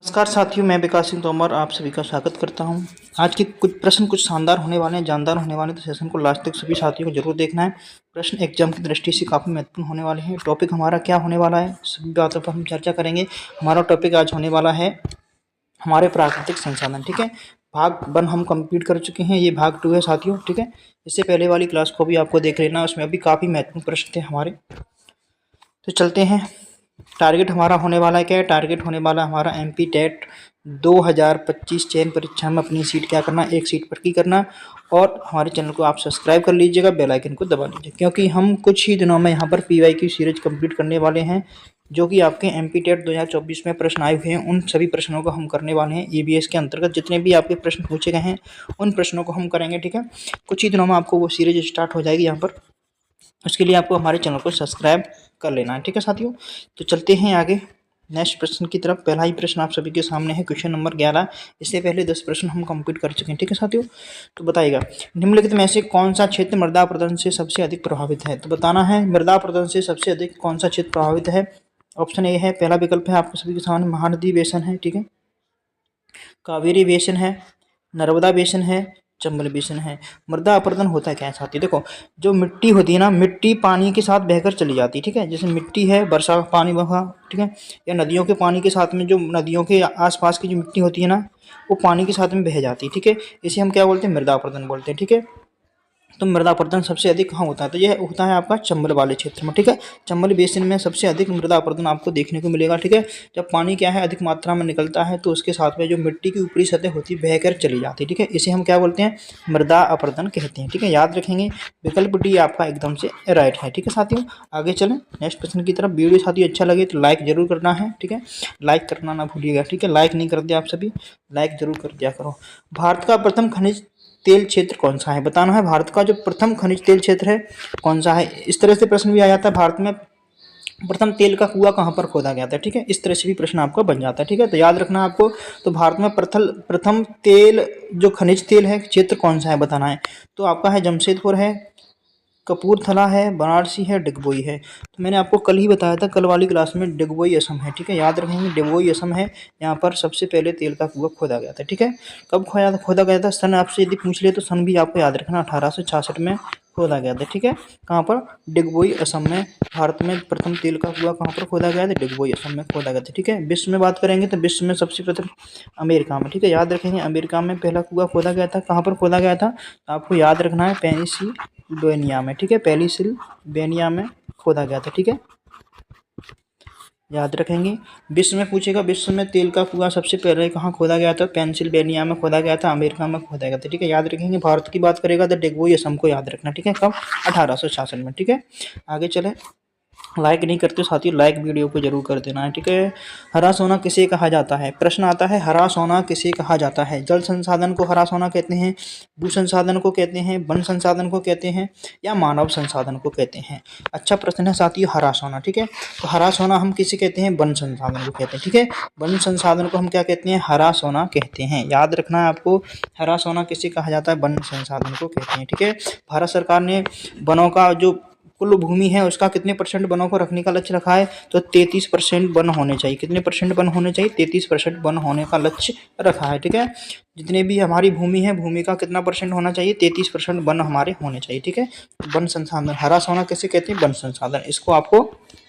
नमस्कार साथियों, मैं विकास सिंह तोमर आप सभी का स्वागत करता हूं। आज के कुछ प्रश्न कुछ शानदार होने वाले हैं, जानदार होने वाले हैं, तो सेशन को लास्ट तक सभी साथियों को जरूर देखना है। प्रश्न एग्जाम की दृष्टि से काफ़ी महत्वपूर्ण होने वाले हैं। टॉपिक हमारा क्या होने वाला है, सभी बातों पर हम चर्चा करेंगे। हमारा टॉपिक आज होने वाला है हमारे प्राकृतिक संसाधन। ठीक है, भाग 1 हम कंप्लीट कर चुके हैं, ये भाग 2 है साथियों। ठीक है, इससे पहले वाली क्लास को भी आपको देख लेना, उसमें अभी काफ़ी महत्वपूर्ण प्रश्न थे हमारे। तो चलते हैं। टारगेट हमारा होने वाला है क्या है? टारगेट होने वाला हमारा एमपी टेट 2025 चयन परीक्षा में अपनी सीट क्या करना, एक सीट पर की करना। और हमारे चैनल को आप सब्सक्राइब कर लीजिएगा, बेल आइकन को दबा लीजिए, क्योंकि हम कुछ ही दिनों में यहाँ पर पीवाई की सीरीज कंप्लीट करने वाले हैं, जो कि आपके एमपी टेट 2024 में प्रश्न आए हुए हैं। उन सभी प्रश्नों को हम करने वाले हैं। ईवीएस के अंतर्गत जितने भी आपके प्रश्न पूछे गए हैं उन प्रश्नों को हम करेंगे। ठीक है, कुछ ही दिनों में आपको वो सीरीज स्टार्ट हो जाएगी यहाँ पर। उसके लिए आपको हमारे चैनल को सब्सक्राइब कर लेना है। ठीक है साथियों, तो चलते हैं आगे नेक्स्ट प्रश्न की तरफ। पहला ही प्रश्न आप सभी के सामने है, क्वेश्चन नंबर 11। इससे पहले 10 प्रश्न हम कंप्लीट कर चुके हैं। ठीक है साथियों, तो बताइएगा निम्नलिखित में से कौन सा क्षेत्र मृदा अपरदन से सबसे अधिक प्रभावित है? तो बताना है मृदा अपरदन से सबसे अधिक कौन सा क्षेत्र प्रभावित है। ऑप्शन ए है, पहला विकल्प है आपको सभी के सामने, महानदी बेसिन है। ठीक है, कावेरी बेसिन है, नर्मदा बेसिन है, चंबल बेसिन है। मृदा अपरदन होता है क्या है साथी? देखो, जो मिट्टी होती है ना, मिट्टी पानी के साथ बहकर चली जाती है। ठीक है, जैसे मिट्टी है, वर्षा का पानी बहा, ठीक है, या नदियों के पानी के साथ में, जो नदियों के आसपास की जो मिट्टी होती है ना, वो पानी के साथ में बह जाती है। ठीक है, इसे हम क्या बोलते हैं? मृदा अपरदन बोलते हैं। ठीक है, तो मृदा अपरदन सबसे अधिक कहाँ होता है? तो यह होता है आपका चंबल वाले क्षेत्र में। ठीक है, चंबल बेसिन में सबसे अधिक मृदा अपरदन आपको देखने को मिलेगा। ठीक है, जब पानी क्या है अधिक मात्रा में निकलता है, तो उसके साथ में जो मिट्टी की ऊपरी सतह होती है बहकर चली जाती है। ठीक है, इसे हम क्या बोलते हैं? मृदा अपरदन कहते हैं। ठीक है, याद रखेंगे, विकल्प डी आपका एकदम से राइट है। ठीक है साथियों, आगे चलें नेक्स्ट प्रश्न की तरफ। वीडियो साथियों अच्छा लगे तो लाइक जरूर करना है। ठीक है, लाइक करना ना भूलिएगा। ठीक है, लाइक नहीं करते आप सभी, लाइक जरूर कर दिया करो। भारत का प्रथम खनिज तेल क्षेत्र कौन सा है? बताना है भारत का जो प्रथम खनिज तेल क्षेत्र है कौन सा है। इस तरह से प्रश्न भी आ जाता है, भारत में प्रथम तेल का कुआं कहाँ पर खोदा गया था। ठीक है, इस तरह से भी प्रश्न आपका बन जाता है। ठीक है, तो याद रखना आपको। तो भारत में प्रथम तेल जो खनिज तेल है क्षेत्र कौन सा है बताना है। तो आपका है जमशेदपुर है, कपूरथला है, वाराणसी है, डिगबोई है। तो मैंने आपको कल ही बताया था, कल वाली क्लास में, डिगबोई असम है। ठीक है, याद रखेंगे, डिगबोई असम है, यहाँ पर सबसे पहले तेल का कुआं खोदा गया था। ठीक है, कब खोदा गया था? सन आपसे यदि पूछ ले तो सन भी आपको याद रखना, 1866 में खोदा गया था। ठीक है, कहाँ पर? डिगबोई असम में। भारत में प्रथम तेल का कुआं कहाँ पर खोदा गया था? डिगबोई असम में खोदा गया था। ठीक है, विश्व में बात करेंगे तो विश्व में सबसे प्रथम अमेरिका में। ठीक है, याद रखेंगे, अमेरिका में पहला कुआं खोदा गया था। कहाँ पर खोदा गया था? तो आपको याद रखना है, पेनिसिल्वेनिया में। ठीक है, पेनिसिल्वेनिया में खोदा गया था। ठीक है, याद रखेंगे। विश्व में पूछेगा, विश्व में तेल का कुआं सबसे पहले कहाँ खोदा गया था? पेंसिल्वेनिया में खोदा गया था, अमेरिका में खोदा गया था। ठीक है, याद रखेंगे। भारत की बात करेगा तो डिगबोई असम को याद रखना। ठीक है, कब? 1866 में। ठीक है, आगे चले। लाइक नहीं करते साथियों, लाइक वीडियो को जरूर कर देना है। ठीक है, हरा सोना किसे कहा जाता है? प्रश्न आता है, हरा सोना किसे कहा जाता है? जल संसाधन को हरा सोना कहते हैं, भू संसाधन को कहते हैं, वन संसाधन को कहते हैं, या मानव संसाधन को कहते हैं? अच्छा प्रश्न है साथियों, हरा सोना। ठीक है, तो हरा सोना हम किसे कहते हैं? वन संसाधन को कहते हैं। ठीक है, वन संसाधन को हम क्या कहते हैं? हरा सोना कहते हैं। याद रखना है आपको, हरा सोना किसे कहा जाता है? वन संसाधन को कहते हैं। ठीक है, भारत सरकार ने वनों का जो कुल भूमि है उसका कितने % वनों को रखने का लक्ष्य रखा है? तो 33% वन होने चाहिए। कितने % वन होने चाहिए? 33% वन होने का लक्ष्य रखा है। ठीक है, जितने भी हमारी भूमि है, भूमि का कितना % होना चाहिए? 33% वन हमारे होने चाहिए। ठीक है, वन संसाधन, हरा सोना कैसे कहते हैं? वन संसाधन, इसको आपको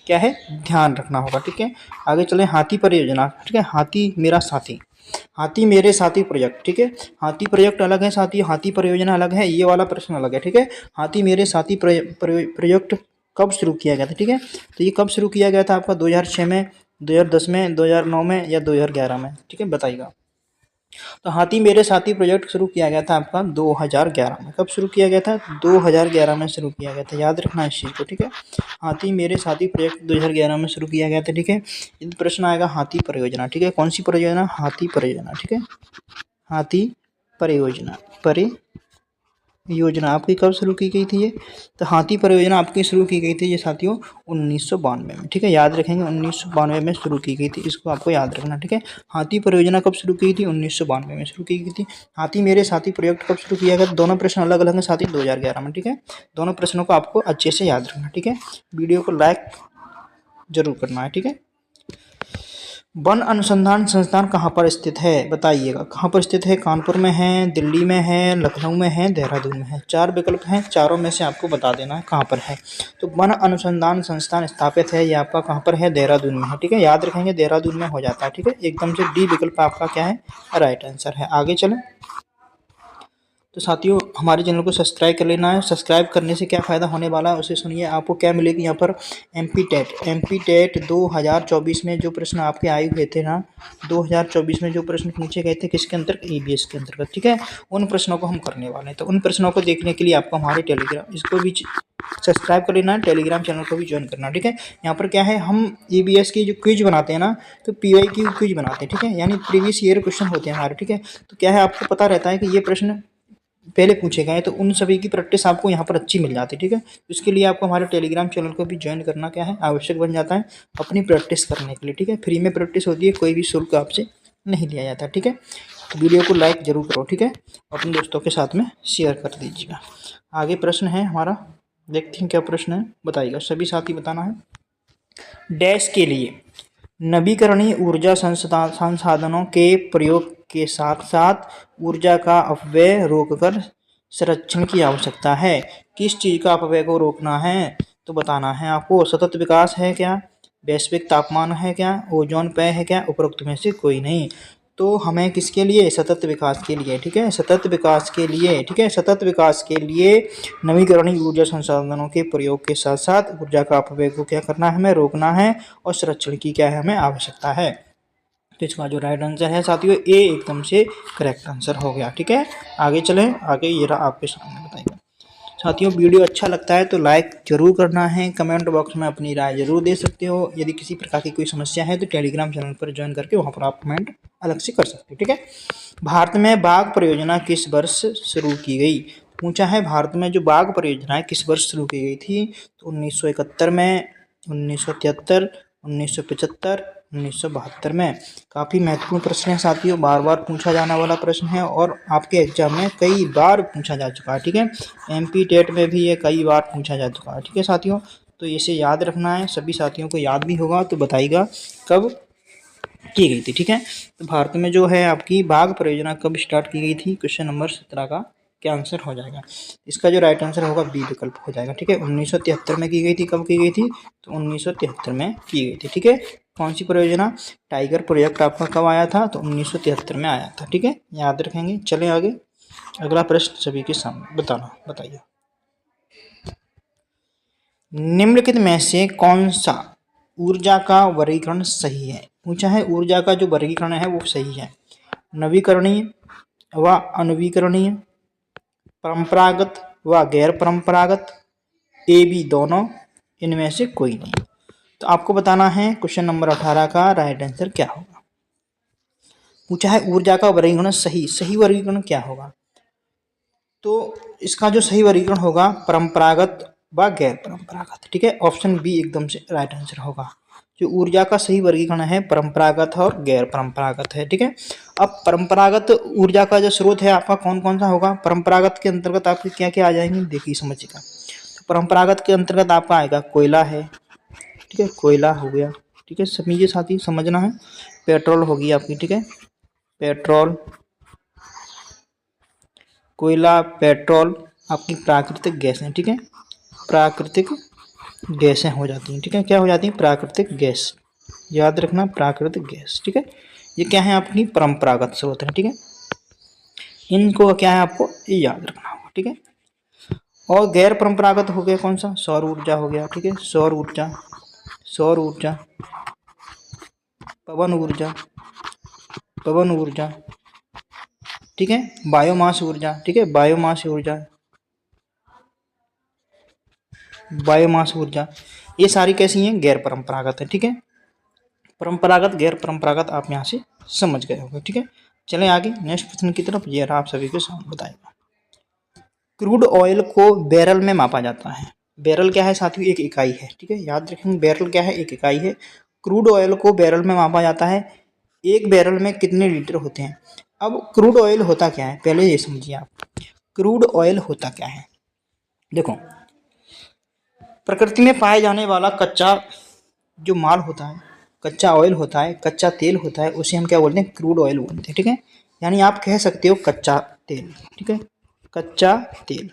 क्या है ध्यान रखना होगा। ठीक है, आगे चलें। हाथी परियोजना। ठीक है, हाथी मेरा साथी, हाथी मेरे साथी प्रोजेक्ट। ठीक है, हाथी प्रोजेक्ट अलग है साथी, हाथी परियोजना अलग है, ये वाला प्रश्न अलग है। ठीक है, हाथी मेरे साथी प्रोजेक्ट कब शुरू किया गया था? ठीक है, तो ये कब शुरू किया गया था आपका? 2006 में, 2010 में, 2009 में, या 2011 में? ठीक है, बताइएगा। तो हाथी मेरे साथी प्रोजेक्ट शुरू किया गया था आपका 2011 में। कब शुरू किया गया था? 2011 में शुरू किया गया था, याद रखना इस चीज़ को। ठीक है, हाथी मेरे साथी प्रोजेक्ट 2011 में शुरू किया गया था। ठीक है, यदि प्रश्न आएगा हाथी परियोजना। ठीक है, कौन सी परियोजना? हाथी परियोजना। ठीक है, हाथी परियोजना, योजना आपकी कब शुरू की गई थी? ये तो हाथी परियोजना आपकी शुरू की गई थी ये साथियों 1992 में। ठीक है, याद रखेंगे, 1992 में शुरू की गई थी, इसको आपको याद रखना। ठीक है, हाथी परियोजना कब शुरू की थी? 1992 में शुरू की गई थी। हाथी मेरे साथी प्रोजेक्ट कब शुरू किया गया? दोनों प्रश्न अलग अलग हैं साथी, 2011 में। ठीक है, दोनों प्रश्नों को आपको अच्छे से याद रखना। ठीक है, वीडियो को लाइक जरूर करना है। ठीक है, वन अनुसंधान संस्थान कहाँ पर स्थित है, बताइएगा। कहाँ पर स्थित है? कानपुर में है, दिल्ली में है, लखनऊ में है, देहरादून में है। 4 विकल्प हैं, चारों में से आपको बता देना है कहाँ पर है। तो वन अनुसंधान संस्थान स्थापित है, ये आपका कहाँ पर है? देहरादून में है। ठीक है, याद रखेंगे, देहरादून में हो जाता है। ठीक है, एकदम से डी विकल्प आपका क्या है? राइट आंसर है। आगे चलें। तो साथियों, हमारे चैनल को सब्सक्राइब कर लेना है। सब्सक्राइब करने से क्या फ़ायदा होने वाला है उसे सुनिए। आपको क्या मिलेगी यहाँ पर? एमपी टेट 2024 में जो प्रश्न आपके आए हुए थे ना, 2024 में जो प्रश्न पूछे गए थे, किसके अंतर्गत? ईवीएस के अंतर्गत। ठीक है, उन प्रश्नों को हम करने वाले हैं। तो उन प्रश्नों को देखने के लिए आपको हमारे टेलीग्राम, इसको भी सब्सक्राइब कर लेना है, टेलीग्राम चैनल को भी ज्वाइन करना। ठीक है, यहाँ पर क्या है, हम ईवीएस की जो क्विज बनाते हैं ना, तो पीवाई की क्विज बनाते हैं। ठीक है, यानी प्रीवियस ईयर क्वेश्चन होते हैं हमारे। ठीक है, तो क्या है, आपको पता रहता है कि ये प्रश्न पहले पूछे गए, तो उन सभी की प्रैक्टिस आपको यहाँ पर अच्छी मिल जाती है। ठीक है, तो इसके लिए आपको हमारे टेलीग्राम चैनल को भी ज्वाइन करना क्या है? आवश्यक बन जाता है अपनी प्रैक्टिस करने के लिए। ठीक है, फ्री में प्रैक्टिस होती है, कोई भी शुल्क आपसे नहीं लिया जाता। ठीक है, तो वीडियो को लाइक जरूर करो। ठीक है, अपने दोस्तों के साथ में शेयर कर दीजिएगा। आगे प्रश्न है हमारा, देखते हैं क्या प्रश्न है, बताइएगा। सभी साथी बताना है। डैश के लिए नवीकरणीय ऊर्जा संसाधनों के प्रयोग के साथ साथ ऊर्जा का अपव्यय रोककर संरक्षण की आवश्यकता है। किस चीज़ का अपव्यय को रोकना है? तो बताना है आपको। सतत विकास है क्या? वैश्विक तापमान है क्या? ओजोन परत है क्या? उपरोक्त में से कोई नहीं। तो हमें किसके लिए? सतत विकास के लिए। ठीक है, सतत विकास के लिए। ठीक है, सतत विकास के लिए नवीकरणीय ऊर्जा संसाधनों के प्रयोग के साथ साथ ऊर्जा का अपव्यय को क्या करना है? हमें रोकना है, और संरक्षण की क्या है? हमें आवश्यकता है। तो इसका जो राइट आंसर है साथियों, ए एकदम से करेक्ट आंसर हो गया। ठीक है, आगे चलें। आगे ये रहा आपके सामने, बताइए साथियों। वीडियो अच्छा लगता है तो लाइक जरूर करना है, कमेंट बॉक्स में अपनी राय जरूर दे सकते हो। यदि किसी प्रकार की कोई समस्या है तो टेलीग्राम चैनल पर ज्वाइन करके वहाँ पर आप कमेंट अलग से कर सकते हो। ठीक है, भारत में बाघ परियोजना किस वर्ष शुरू की गई? पूछा है, भारत में जो बाघ परियोजना है किस वर्ष शुरू की गई थी? तो 1971 में, 1973, 1975, 1972 में। काफ़ी महत्वपूर्ण प्रश्न है साथियों, बार बार पूछा जाने वाला प्रश्न है, और आपके एग्जाम में कई बार पूछा जा चुका है। ठीक है, एमपी टेट में भी ये कई बार पूछा जा चुका है। ठीक है साथियों, तो इसे याद रखना है, सभी साथियों को याद भी होगा। तो बताइएगा कब की गई थी। ठीक है, तो भारत में जो है आपकी बाघ परियोजना कब स्टार्ट की गई थी? क्वेश्चन नंबर 17 का क्या आंसर हो जाएगा? इसका जो राइट आंसर होगा बी विकल्प हो जाएगा। ठीक है, 1973 में की गई थी। कब की गई थी? तो 1973 में की गई थी। ठीक है, कौन सी परियोजना? टाइगर प्रोजेक्ट आपका कब आया था? तो 1973 में आया था। ठीक है, याद रखेंगे। चलें आगे, अगला प्रश्न सभी के सामने बताना, बताइए। निम्नलिखित में से कौन सा ऊर्जा का वर्गीकरण सही है? पूछा है, ऊर्जा का जो वर्गीकरण है वो सही है। नवीकरणीय व अनवीकरणीय, परंपरागत व गैर परंपरागत, ए बी दोनों, इनमें से कोई नहीं। तो आपको बताना है क्वेश्चन नंबर 18 का राइट आंसर क्या होगा। पूछा है ऊर्जा का वर्गीकरण सही वर्गीकरण क्या होगा? तो इसका जो सही वर्गीकरण होगा परंपरागत व गैर परंपरागत। ठीक है, ऑप्शन बी एकदम से राइट आंसर होगा। जो ऊर्जा का सही वर्गीकरण है परंपरागत और गैर परंपरागत है। ठीक है, अब परंपरागत ऊर्जा का जो स्रोत है आपका कौन कौन सा होगा? परंपरागत के अंतर्गत आपके क्या क्या आ जाएंगे, देखिए समझिएगा। तो परंपरागत के अंतर्गत आपका आएगा कोयला है। ठीक है, कोयला हो गया। ठीक है, समझिए साथी, समझना है। पेट्रोल होगी आपकी। ठीक है, पेट्रोल, कोयला, पेट्रोल आपकी प्राकृतिक गैस है। ठीक है, प्राकृतिक गैसें हो जाती हैं। ठीक है, क्या हो जाती हैं? प्राकृतिक गैस। याद रखना, प्राकृतिक गैस। ठीक है, ये क्या है? आपकी परंपरागत स्रोत है। ठीक है, इनको क्या है आपको ये याद रखना होगा। ठीक है, और गैर परंपरागत हो गया कौन सा? सौर ऊर्जा हो गया। ठीक है, सौर ऊर्जा, सौर ऊर्जा, पवन ऊर्जा, पवन ऊर्जा। ठीक है, बायोमास ऊर्जा। ठीक है, बायोमास ऊर्जा, बायोमास ऊर्जा, ये सारी कैसी हैं? गैर परंपरागत है। ठीक है, परंपरागत गैर परंपरागत आप यहाँ से समझ गए होंगे। ठीक है, चलें आगे नेक्स्ट प्रश्न की तरफ। ये रहा आप सभी के सामने, बताएगा। क्रूड ऑयल को बैरल में मापा जाता है। बैरल क्या है साथियों? एक इकाई है। ठीक है, याद रखेंगे, बैरल क्या है? एक इकाई है। क्रूड ऑयल को बैरल में मापा जाता है। एक बैरल में कितने लीटर होते हैं? अब क्रूड ऑयल होता क्या है, पहले ये समझिए आप। क्रूड ऑयल होता क्या है? देखो, प्रकृति में पाए जाने वाला कच्चा जो माल होता है, कच्चा ऑयल होता है, कच्चा तेल होता है, उसे हम क्या बोलते हैं, क्रूड ऑयल बोलते हैं। ठीक है, यानी आप कह सकते हो कच्चा तेल। ठीक है, कच्चा तेल,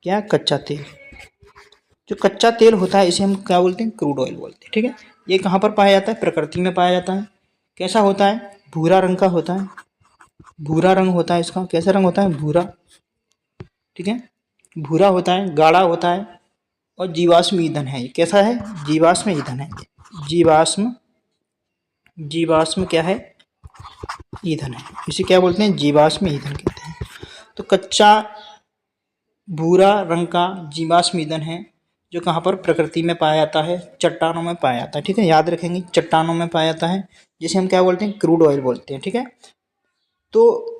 क्या, कच्चा तेल। जो कच्चा तेल होता है इसे हम क्या बोलते हैं, क्रूड ऑयल बोलते हैं। ठीक है, ये कहाँ पर पाया जाता है, प्रकृति में पाया जाता है। कैसा होता है, भूरा रंग का होता है, भूरा रंग होता है इसका। कैसा रंग होता है, भूरा। ठीक है, भूरा होता है, गाढ़ा होता है, और जीवाश्म ईंधन है। ये कैसा है, जीवाश्म ईंधन है। जीवाश्म, जीवाश्म क्या है, ईंधन है। इसे क्या बोलते हैं, जीवाश्म ईंधन कहते हैं। तो कच्चा भूरा रंग का जीवाश्म ईंधन है, जो कहाँ पर, प्रकृति में पाया जाता है, चट्टानों में पाया जाता है। ठीक है, याद रखेंगे, चट्टानों में पाया जाता है, जिसे हम क्या बोलते हैं, क्रूड ऑयल बोलते हैं। ठीक है, तो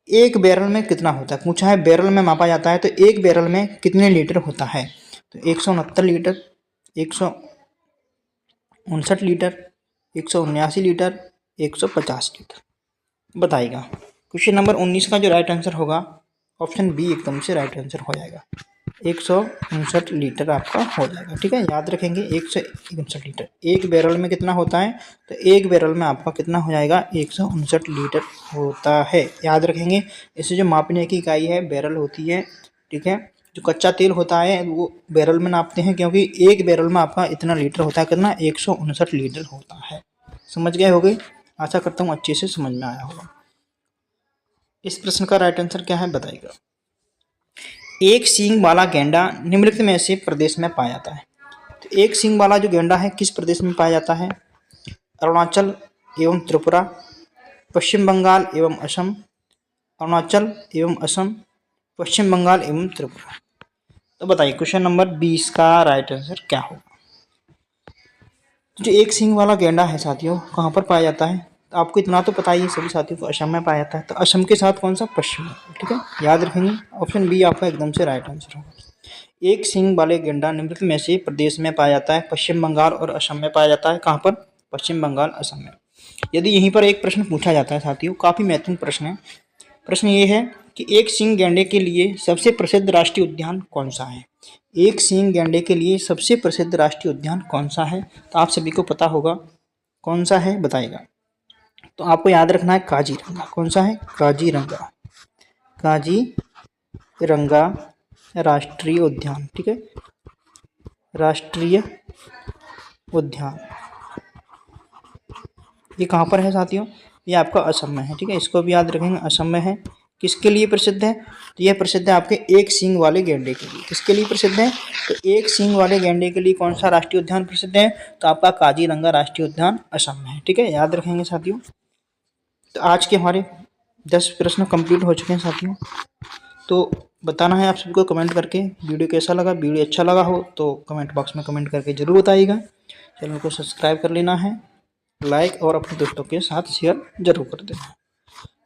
एक बैरल में कितना होता है, पूछा है, बैरल में मापा जाता है, तो एक बैरल में कितने लीटर होता है, तो 169 लीटर, 159 लीटर, 179 लीटर, 150 लीटर। बताइएगा। क्वेश्चन नंबर 19 का जो राइट आंसर होगा, ऑप्शन बी एकदम से राइट आंसर हो जाएगा। 159 लीटर आपका हो जाएगा। ठीक है, याद रखेंगे, 159 लीटर। एक बैरल में कितना होता है, तो एक बैरल में आपका कितना हो जाएगा, 159 लीटर होता है। याद रखेंगे, इसे जो मापने की इकाई है बैरल होती है। ठीक है, जो कच्चा तेल होता है वो बैरल में नापते हैं, क्योंकि एक बैरल में आपका इतना लीटर होता है, कितना, 159 लीटर होता है। समझ गए होगे, आशा करता हूँ अच्छे से समझ में आया होगा। इस प्रश्न का राइट आंसर क्या है, बताइएगा। एक सींग वाला गैंडा निम्नलिखित में से प्रदेश में पाया जाता है। तो एक सींग वाला जो गैंडा है किस प्रदेश में पाया जाता है, अरुणाचल एवं त्रिपुरा, पश्चिम बंगाल एवं असम, अरुणाचल एवं असम, पश्चिम बंगाल एवं त्रिपुरा। तो बताइए क्वेश्चन नंबर 20 का राइट आंसर क्या होगा। जो एक सींग वाला गैंडा है साथियों, कहाँ पर पाया जाता है, तो आपको इतना तो पता ही है सभी साथियों को, असम में पाया जाता है। तो असम के साथ कौन सा, पश्चिम बंगाल। ठीक है, याद रखेंगे, ऑप्शन बी आपका एकदम से राइट आंसर होगा। एक सींग वाले गैंडा निम्नलिखित में से प्रदेश में पाया जाता है, पश्चिम बंगाल और असम में पाया जाता है। कहाँ पर, पश्चिम बंगाल, असम में। यदि यहीं पर एक प्रश्न पूछा जाता है साथियों, काफी महत्वपूर्ण प्रश्न है। प्रश्न ये है कि एक सींग गैंडे के लिए सबसे प्रसिद्ध राष्ट्रीय उद्यान कौन सा है। एक सींग गैंडे के लिए सबसे प्रसिद्ध राष्ट्रीय उद्यान कौन सा है, तो आप सभी को पता होगा कौन सा है, बताइएगा। तो आपको याद रखना है काजीरंगा। कौन सा है, काजीरंगा, काजीरंगा राष्ट्रीय उद्यान। ठीक है, राष्ट्रीय उद्यान ये कहाँ पर है साथियों, ये आपका असम में है। ठीक है, इसको भी याद रखेंगे, असम में है। किसके लिए प्रसिद्ध है, तो यह प्रसिद्ध है आपके एक सींग वाले गैंडे के लिए। किसके लिए प्रसिद्ध है, तो एक सींग वाले गैंडे के लिए कौन सा राष्ट्रीय उद्यान प्रसिद्ध है, तो आपका काजीरंगा राष्ट्रीय उद्यान असम में है। ठीक है, याद रखेंगे साथियों। तो आज के हमारे 10 प्रश्न कंप्लीट हो चुके हैं साथियों। तो बताना है आप सभी को कमेंट करके, वीडियो कैसा लगा। वीडियो अच्छा लगा हो तो कमेंट बॉक्स में कमेंट करके ज़रूर बताइएगा। चैनल को सब्सक्राइब कर लेना है, लाइक और अपने दोस्तों के साथ शेयर जरूर कर देना।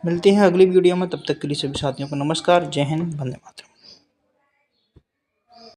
मिलते हैं अगली वीडियो में, तब तक के लिए सभी साथियों को नमस्कार, जय हिंद, वंदे मातरम।